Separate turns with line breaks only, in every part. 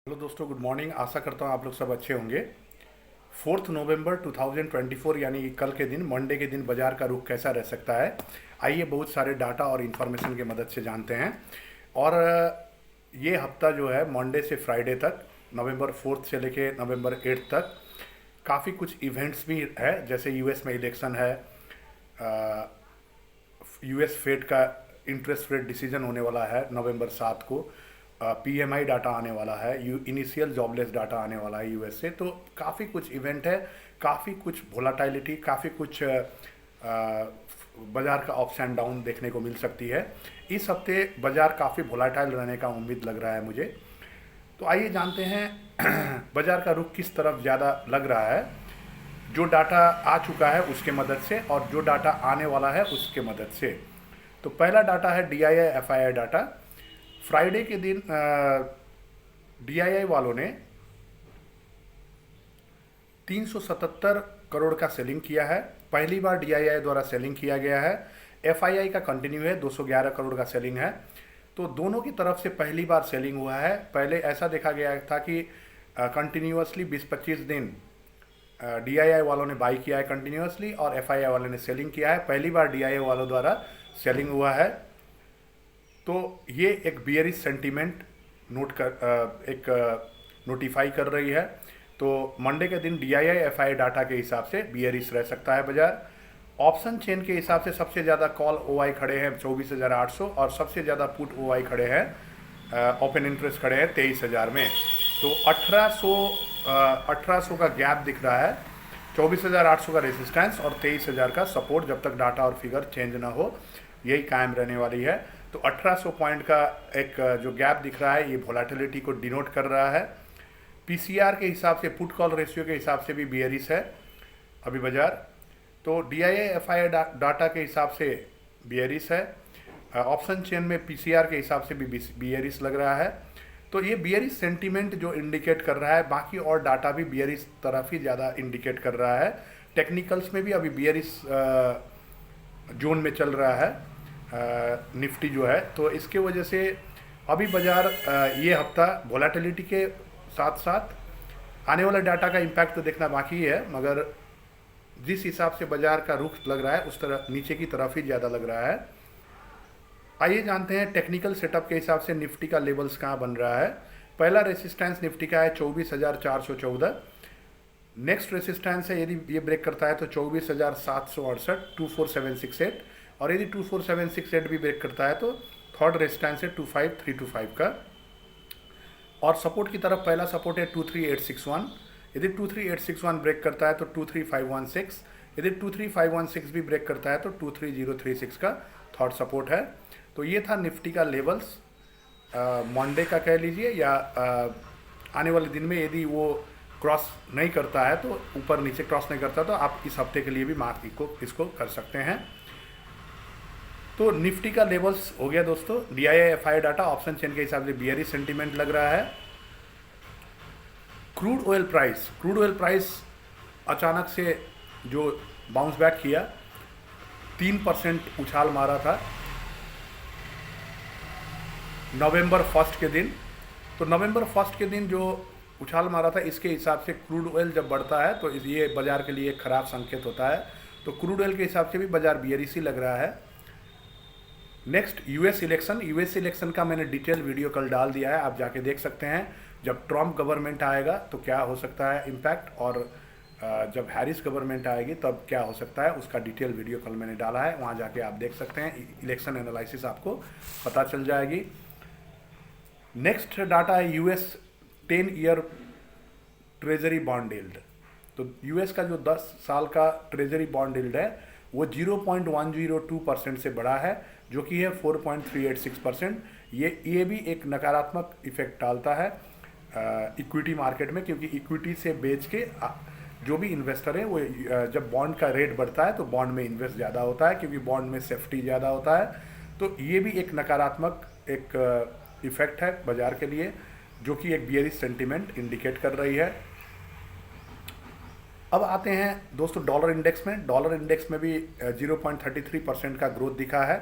Hello दोस्तों, good morning. आशा करता हूँ आप लोग सब अच्छे होंगे। 4 नवंबर 2024 यानी कल के दिन, मंडे के दिन बाजार का रुख कैसा रह सकता है, आइए बहुत सारे डाटा और इन्फॉर्मेशन की मदद से जानते हैं। और ये हफ्ता जो है मंडे से फ्राइडे तक, नवंबर 4 से लेके नवंबर 8 तक काफ़ी कुछ इवेंट्स भी है। जैसे यूएस में इलेक्शन है, यूएस फेड का इंटरेस्ट रेट डिसीजन होने वाला है नवंबर 7 को। पीएमआई डाटा आने वाला है, इनिशियल जॉबलेस डाटा आने वाला है यूएस से। तो काफ़ी कुछ इवेंट है, काफ़ी कुछ वोलाटाइलिटी, काफ़ी कुछ बाजार का अप्स एंड डाउन देखने को मिल सकती है। इस हफ्ते बाजार काफ़ी वोलाटाइल रहने का उम्मीद लग रहा है मुझे। तो आइए जानते हैं बाजार का रुख किस तरफ ज़्यादा लग रहा है, जो डाटा आ चुका है उसके मदद से और जो डाटा आने वाला है उसके मदद से। तो पहला डाटा है डीआईआई एफआईआई डाटा। फ्राइडे के दिन डीआईआई वालों ने 377 करोड़ का सेलिंग किया है। पहली बार डीआईआई द्वारा सेलिंग किया गया है। एफआईआई का कंटिन्यू है, 211 करोड़ का सेलिंग है। तो दोनों की तरफ से पहली बार सेलिंग हुआ है। पहले ऐसा देखा गया था कि कंटिन्यूअसली 20-25 दिन डीआईआई वालों ने बाई किया है कंटिन्यूअसली, और एफआईआई वालों ने सेलिंग किया है। पहली बार डीआईआई वालों द्वारा सेलिंग हुआ है। तो ये एक बियरिश सेंटीमेंट नोटिफाई कर रही है। तो मंडे के दिन डीआईआई एफआई डाटा के हिसाब से बियरिश रह सकता है बाजार। ऑप्शन चेन के हिसाब से सबसे ज़्यादा कॉल ओआई खड़े हैं 24,800, और सबसे ज़्यादा पुट ओआई खड़े हैं, ओपन इंटरेस्ट खड़े हैं 23,000 में। तो 1800 का गैप दिख रहा है। 24,800 का रेजिस्टेंस और 23,000 का सपोर्ट, जब तक डाटा और फिगर चेंज ना हो यही कायम रहने वाली है। तो 1800 पॉइंट का एक जो गैप दिख रहा है, ये वोलेटिलिटी को डिनोट कर रहा है। पीसीआर के हिसाब से, पुट कॉल रेशियो के हिसाब से भी बियरिश है अभी बाजार। तो डीआईआई एफआईआई डाटा के हिसाब से बियरिश है। ऑप्शन चेन में पीसीआर के हिसाब से भी बियरिश लग रहा है। तो ये बियरिश सेंटीमेंट जो इंडिकेट कर रहा है, बाकी और डाटा भी बियरिश तरफ ही ज़्यादा इंडिकेट कर रहा है। टेक्निकल्स में भी अभी बियरिश जोन में चल रहा है निफ्टी जो है। तो इसके वजह से अभी बाजार ये हफ्ता वोलेटिलिटी के साथ साथ आने वाला डाटा का इम्पैक्ट तो देखना बाकी है, मगर जिस हिसाब से बाजार का रुख लग रहा है उस तरह नीचे की तरफ ही ज़्यादा लग रहा है। आइए जानते हैं टेक्निकल सेटअप के हिसाब से निफ्टी का लेवल्स कहाँ बन रहा है। पहला रेसिस्टेंस निफ्टी का है 24,414। नेक्स्ट रेसिस्टेंस है, यदि ये ब्रेक करता है तो 24,768, 24768। और यदि 24768 भी ब्रेक करता है तो थर्ड रेजिस्टेंस है 25325 का। और सपोर्ट की तरफ पहला सपोर्ट है 23861। यदि 23861 ब्रेक करता है तो 23516। यदि 23516 भी ब्रेक करता है तो 23036 का थर्ड सपोर्ट है। तो ये था निफ्टी का लेवल्स मंडे का कह लीजिए, या आने वाले दिन में यदि वो क्रॉस नहीं करता है, तो ऊपर नीचे क्रॉस नहीं करता, तो आप इस हफ्ते के लिए भी मार्क इसको कर सकते हैं। तो निफ्टी का लेवल्स हो गया दोस्तों। DII FI data option chain के हिसाब से बियरिश सेंटीमेंट लग रहा है। क्रूड ऑयल प्राइस अचानक से जो बाउंस बैक किया, 3% उछाल मारा था नवंबर 1 के दिन। तो नवंबर 1 के दिन जो उछाल मारा था, इसके हिसाब से क्रूड ऑयल जब बढ़ता है तो ये बाजार के लिए एक खराब संकेत होता है। तो क्रूड ऑयल के हिसाब से भी बाजार बियरिश ही लग रहा है। नेक्स्ट यूएस इलेक्शन का मैंने डिटेल वीडियो कल डाल दिया है, आप जाके देख सकते हैं। जब ट्रम्प गवर्नमेंट आएगा तो क्या हो सकता है इम्पैक्ट, और जब हैरिस गवर्नमेंट आएगी तब क्या हो सकता है, उसका डिटेल वीडियो कल मैंने डाला है, वहाँ जाके आप देख सकते हैं। इलेक्शन एनालिसिस आपको पता चल जाएगी। नेक्स्ट डाटा है US 10 year treasury bond yield. तो यूएस का जो 10 साल का ट्रेजरी बॉन्ड यील्ड है वो 0.102% से बढ़ा है, जो कि है 4.386%। ये भी एक नकारात्मक इफेक्ट डालता है इक्विटी मार्केट में, क्योंकि इक्विटी से बेच के जो भी इन्वेस्टर है वो जब बॉन्ड का रेट बढ़ता है तो बॉन्ड में इन्वेस्ट ज़्यादा होता है, क्योंकि बॉन्ड में सेफ्टी ज़्यादा होता है। तो ये भी एक नकारात्मक एक इफेक्ट है बाजार के लिए, जो कि एक बियरिश सेंटीमेंट इंडिकेट कर रही है। अब आते हैं दोस्तों डॉलर इंडेक्स में। डॉलर इंडेक्स में भी 0.33% का ग्रोथ दिखा है।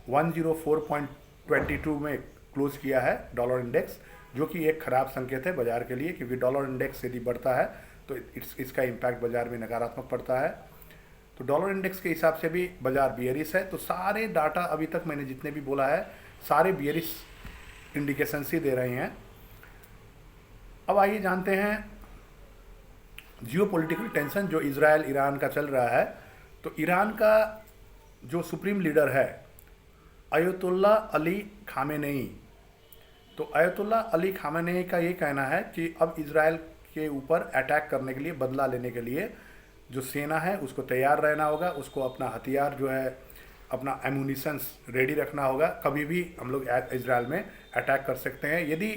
104.22 में क्लोज किया है डॉलर इंडेक्स। जो कि एक खराब संकेत है बाजार के लिए, क्योंकि डॉलर इंडेक्स यदि बढ़ता है तो इसका इम्पैक्ट बाजार में नकारात्मक पड़ता है। तो डॉलर इंडेक्स के हिसाब से भी बाजार बियरिश है। तो सारे डाटा अभी तक मैंने जितने भी बोला है सारे बियरिश इंडिकेशंस ही दे रहे हैं। अब आइए जानते हैं जियोपॉलिटिकल टेंशन जो इजराइल ईरान का चल रहा है। तो ईरान का जो सुप्रीम लीडर है अयतुल्ला अली खामेनेई, तो अयतुल्ला अली खामेनेई का ये कहना है कि अब इजराइल के ऊपर अटैक करने के लिए, बदला लेने के लिए जो सेना है उसको तैयार रहना होगा, उसको अपना हथियार जो है, अपना एमुनिशंस रेडी रखना होगा। कभी भी हम लोग इजराइल में अटैक कर सकते हैं। यदि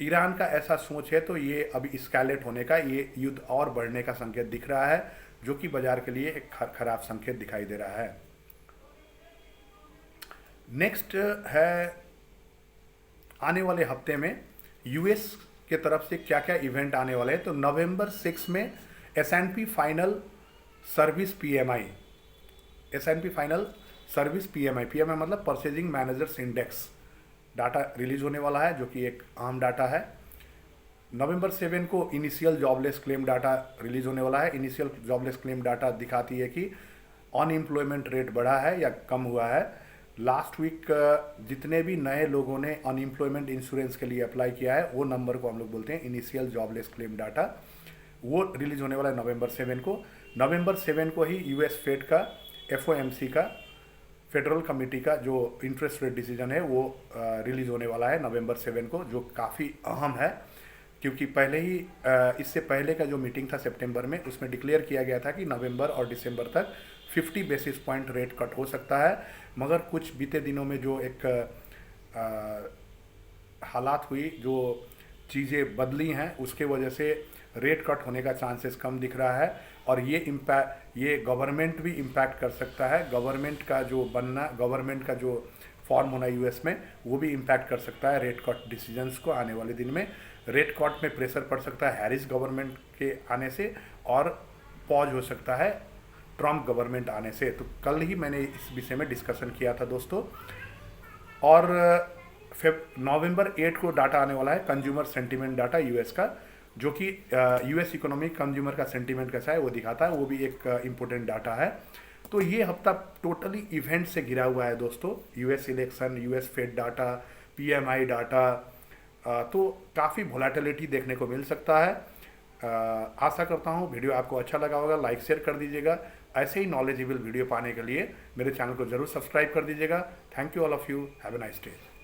ईरान का ऐसा सोच है तो ये अभी इस्केलेट होने का, ये युद्ध और बढ़ने का संकेत दिख रहा है, जो कि बाजार के लिए एक खराब संकेत दिखाई दे रहा है। नेक्स्ट है आने वाले हफ्ते में यूएस के तरफ से क्या क्या इवेंट आने वाले हैं। तो नवंबर 6 में S&P final service PMI, S&P final service PMI मतलब purchasing managers index data release होने वाला है, जो कि एक अहम डाटा है। नवंबर 7 को initial jobless claim data release होने वाला है। इनिशियल जॉबलेस क्लेम डाटा दिखाती है कि अनएम्प्लॉयमेंट रेट बढ़ा है या कम हुआ है। लास्ट वीक जितने भी नए लोगों ने अनएम्प्लॉयमेंट इंश्योरेंस के लिए अप्लाई किया है वो नंबर को हम लोग बोलते हैं इनिशियल जॉबलेस क्लेम डाटा, वो रिलीज होने वाला है नवंबर 7 को। नवंबर 7 को ही यूएस फेड का, FOMC का, फेडरल कमेटी का जो इंटरेस्ट रेट डिसीजन है वो रिलीज होने वाला है नवंबर 7 को, जो काफ़ी अहम है, क्योंकि पहले ही इससे पहले का जो मीटिंग था सितंबर में, उसमें डिक्लेयर किया गया था कि नवंबर और दिसंबर तक 50 बेसिस पॉइंट रेट कट हो सकता है। मगर कुछ बीते दिनों में जो एक हालात हुई, जो चीज़ें बदली हैं, उसके वजह से रेट कट होने का चांसेस कम दिख रहा है। और ये गवर्नमेंट भी इम्पैक्ट कर सकता है। गवर्नमेंट का जो बनना, गवर्नमेंट का जो फॉर्म होना यूएस में, वो भी इम्पैक्ट कर सकता है रेट कट डिसीजंस को। आने वाले दिन में रेट कट में प्रेशर पड़ सकता है हैरिस गवर्नमेंट के आने से, और पॉज हो सकता है ट्रम्प गवर्नमेंट आने से। तो कल ही मैंने इस विषय में डिस्कशन किया था दोस्तों। और नवंबर 8 को डाटा आने वाला है कंज्यूमर सेंटीमेंट डाटा यूएस का, जो कि यूएस इकोनॉमी कंज्यूमर का सेंटीमेंट कैसा है वो दिखाता है, वो भी एक इम्पोर्टेंट डाटा है। तो ये हफ्ता टोटली इवेंट से घिरा हुआ है दोस्तों। US election, US Fed data, PMI data, तो काफ़ी वोलेटिलिटी देखने को मिल सकता है। आशा करता हूँ वीडियो आपको अच्छा लगा होगा। लाइक शेयर कर दीजिएगा। ऐसे ही नॉलेजेबल वीडियो पाने के लिए मेरे चैनल को जरूर सब्सक्राइब कर दीजिएगा। Thank you all of you. Have a nice day.